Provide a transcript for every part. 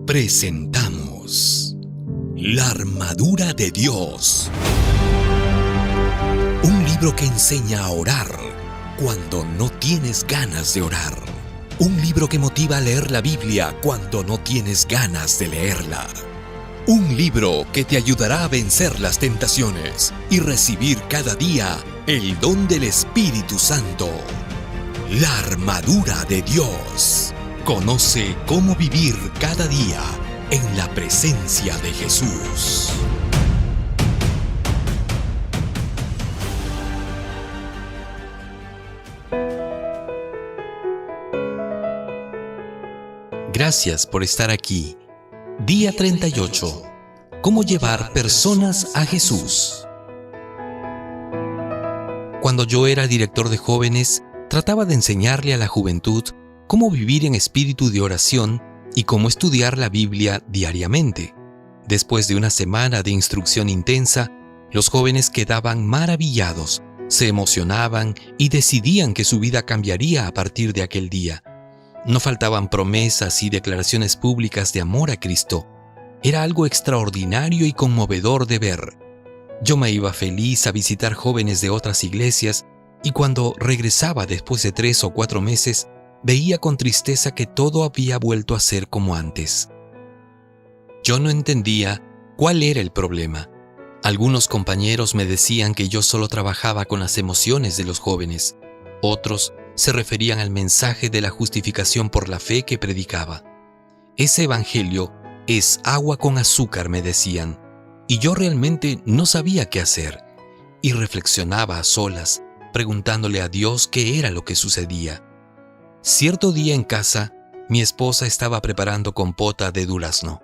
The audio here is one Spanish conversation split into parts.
Presentamos La Armadura de Dios. Un libro que enseña a orar cuando no tienes ganas de orar. Un libro que motiva a leer la Biblia cuando no tienes ganas de leerla. Un libro que te ayudará a vencer las tentaciones y recibir cada día el don del Espíritu Santo. La Armadura de Dios. Conoce cómo vivir cada día en la presencia de Jesús. Gracias por estar aquí. Día 38. ¿Cómo llevar personas a Jesús? Cuando yo era director de jóvenes, trataba de enseñarle a la juventud cómo vivir en espíritu de oración y cómo estudiar la Biblia diariamente. Después de una semana de instrucción intensa, los jóvenes quedaban maravillados, se emocionaban y decidían que su vida cambiaría a partir de aquel día. No faltaban promesas y declaraciones públicas de amor a Cristo. Era algo extraordinario y conmovedor de ver. Yo me iba feliz a visitar jóvenes de otras iglesias y cuando regresaba después de 3 o 4 meses, veía con tristeza que todo había vuelto a ser como antes. Yo no entendía cuál era el problema. Algunos compañeros me decían que yo solo trabajaba con las emociones de los jóvenes. Otros se referían al mensaje de la justificación por la fe que predicaba. Ese evangelio es agua con azúcar, me decían, y yo realmente no sabía qué hacer. Y reflexionaba a solas, preguntándole a Dios qué era lo que sucedía. Cierto día en casa, mi esposa estaba preparando compota de durazno.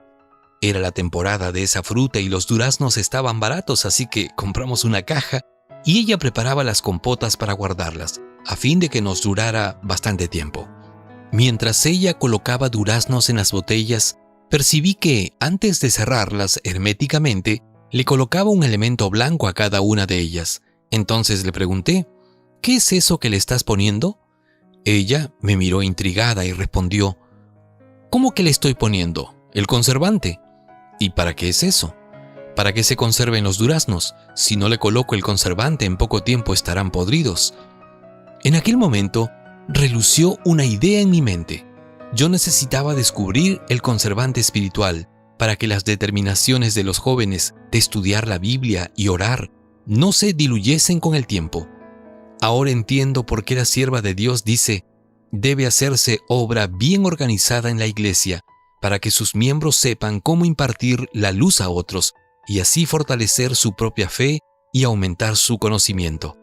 Era la temporada de esa fruta y los duraznos estaban baratos, así que compramos una caja y ella preparaba las compotas para guardarlas, a fin de que nos durara bastante tiempo. Mientras ella colocaba duraznos en las botellas, percibí que, antes de cerrarlas herméticamente, le colocaba un elemento blanco a cada una de ellas. Entonces le pregunté, ¿qué es eso que le estás poniendo? Ella me miró intrigada y respondió, ¿cómo que le estoy poniendo? El conservante. ¿Y para qué es eso? Para que se conserven los duraznos. Si no le coloco el conservante, en poco tiempo estarán podridos. En aquel momento, relució una idea en mi mente. Yo necesitaba descubrir el conservante espiritual para que las determinaciones de los jóvenes de estudiar la Biblia y orar no se diluyesen con el tiempo. Ahora entiendo por qué la sierva de Dios dice, debe hacerse obra bien organizada en la iglesia para que sus miembros sepan cómo impartir la luz a otros y así fortalecer su propia fe y aumentar su conocimiento.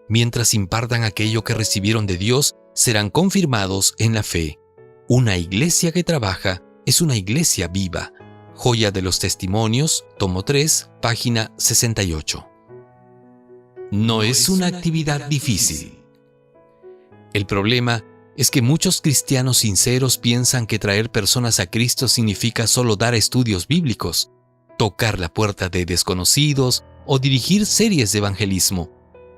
Mientras impartan aquello que recibieron de Dios, serán confirmados en la fe. Una iglesia que trabaja es una iglesia viva. Joya de los Testimonios, tomo 3, página 68. No es una actividad difícil. El problema es que muchos cristianos sinceros piensan que traer personas a Cristo significa solo dar estudios bíblicos, tocar la puerta de desconocidos o dirigir series de evangelismo.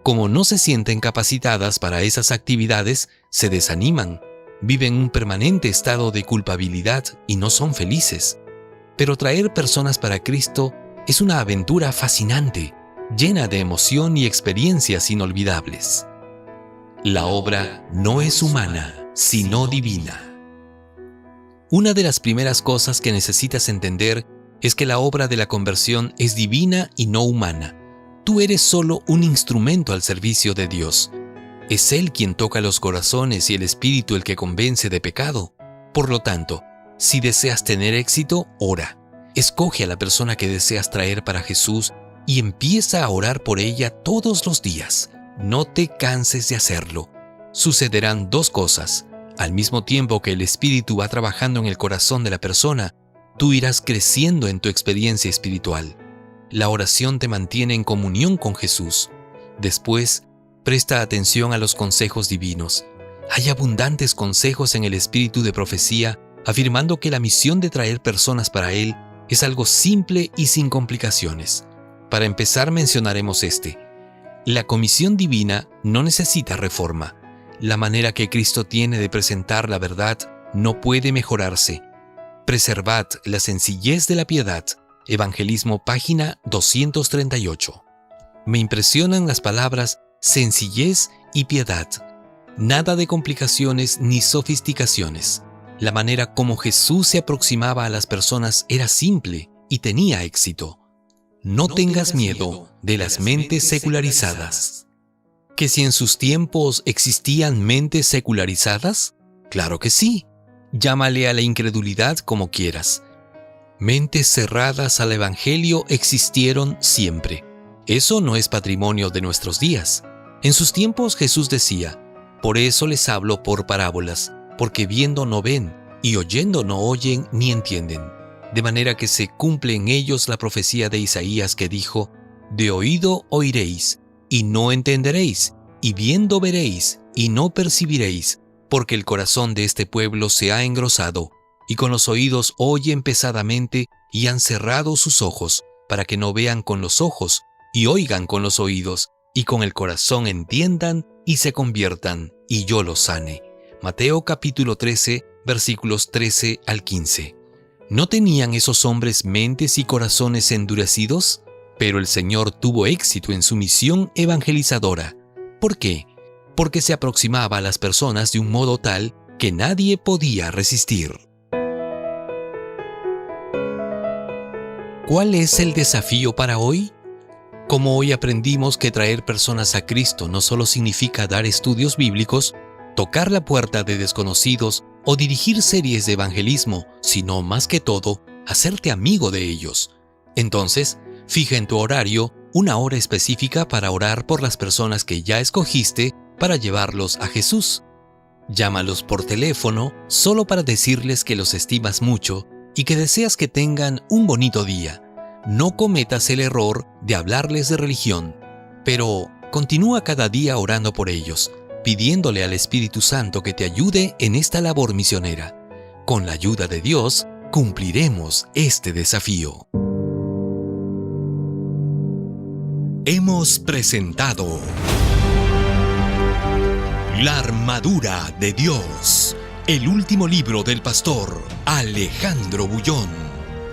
Como no se sienten capacitadas para esas actividades, se desaniman, viven un permanente estado de culpabilidad y no son felices. Pero traer personas para Cristo es una aventura fascinante, llena de emoción y experiencias inolvidables. La obra no es humana, sino divina. Una de las primeras cosas que necesitas entender es que la obra de la conversión es divina y no humana. Tú eres solo un instrumento al servicio de Dios. Es Él quien toca los corazones y el espíritu el que convence de pecado. Por lo tanto, si deseas tener éxito, ora. Escoge a la persona que deseas traer para Jesús y empieza a orar por ella todos los días. No te canses de hacerlo. Sucederán 2 cosas. Al mismo tiempo que el Espíritu va trabajando en el corazón de la persona, tú irás creciendo en tu experiencia espiritual. La oración te mantiene en comunión con Jesús. Después, presta atención a los consejos divinos. Hay abundantes consejos en el espíritu de profecía, afirmando que la misión de traer personas para Él es algo simple y sin complicaciones. Para empezar, mencionaremos este. La comisión divina no necesita reforma. La manera que Cristo tiene de presentar la verdad no puede mejorarse. Preservad la sencillez de la piedad. Evangelismo, página 238. Me impresionan las palabras sencillez y piedad. Nada de complicaciones ni sofisticaciones. La manera como Jesús se aproximaba a las personas era simple y tenía éxito. No tengas miedo de las mentes secularizadas. ¿Que si en sus tiempos existían mentes secularizadas? Claro que sí. Llámale a la incredulidad como quieras. Mentes cerradas al Evangelio existieron siempre. Eso no es patrimonio de nuestros días. En sus tiempos Jesús decía: por eso les hablo por parábolas, porque viendo no ven, y oyendo no oyen ni entienden. De manera que se cumple en ellos la profecía de Isaías que dijo: de oído oiréis, y no entenderéis, y viendo veréis, y no percibiréis, porque el corazón de este pueblo se ha engrosado, y con los oídos oyen pesadamente, y han cerrado sus ojos, para que no vean con los ojos, y oigan con los oídos, y con el corazón entiendan, y se conviertan, y yo los sane. Mateo capítulo 13, versículos 13 al 15. ¿No tenían esos hombres mentes y corazones endurecidos? Pero el Señor tuvo éxito en su misión evangelizadora. ¿Por qué? Porque se aproximaba a las personas de un modo tal que nadie podía resistir. ¿Cuál es el desafío para hoy? Como hoy aprendimos que traer personas a Cristo no solo significa dar estudios bíblicos, tocar la puerta de desconocidos o dirigir series de evangelismo, sino más que todo, hacerte amigo de ellos. Entonces, fija en tu horario una hora específica para orar por las personas que ya escogiste para llevarlos a Jesús. Llámalos por teléfono solo para decirles que los estimas mucho y que deseas que tengan un bonito día. No cometas el error de hablarles de religión, pero continúa cada día orando por ellos, pidiéndole al Espíritu Santo que te ayude en esta labor misionera. Con la ayuda de Dios, cumpliremos este desafío. Hemos presentado La armadura de Dios, el último libro del pastor Alejandro Bullón.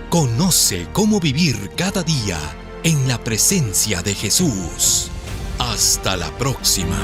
Conoce cómo vivir cada día en la presencia de Jesús. Hasta la próxima.